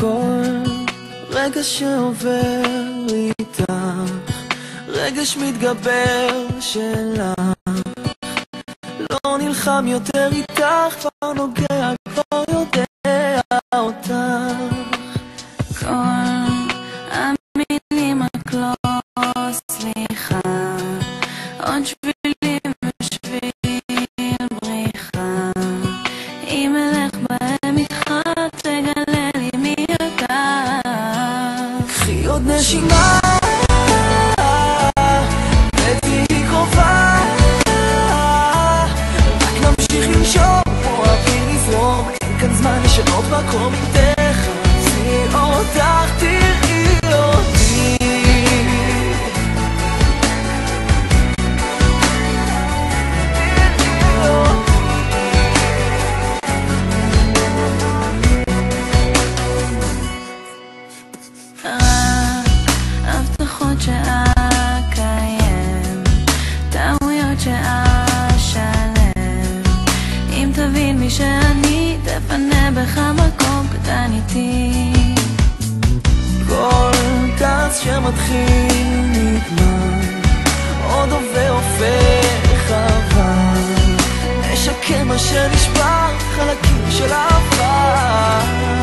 כל רגע שעובר איתך, רגש מתגבר שלך, לא נלחם יותר איתך, כבר נוגע, כבר יודע אותך. כל המילים רק לא סליחה, עוד שבילים ושביל בריחה, אם אלך בהם איתך תגלה לי מי אתה. קחי עוד נשימה ותהי קרובה, רק נמשיך לנשום כמו אוויר לזרום, אין כאן זמן לשנות מקום אם תחפשי אותך תראי אותי. הבטחות שאקיים, טעויות שאשלם, אם תבין מי שאני תפנה בך מקום קטן איתי. כל כעס שמתחיל נגמר, עוד עובר הופך עבר, נשקם מה שנשבר, חלקים של עבר.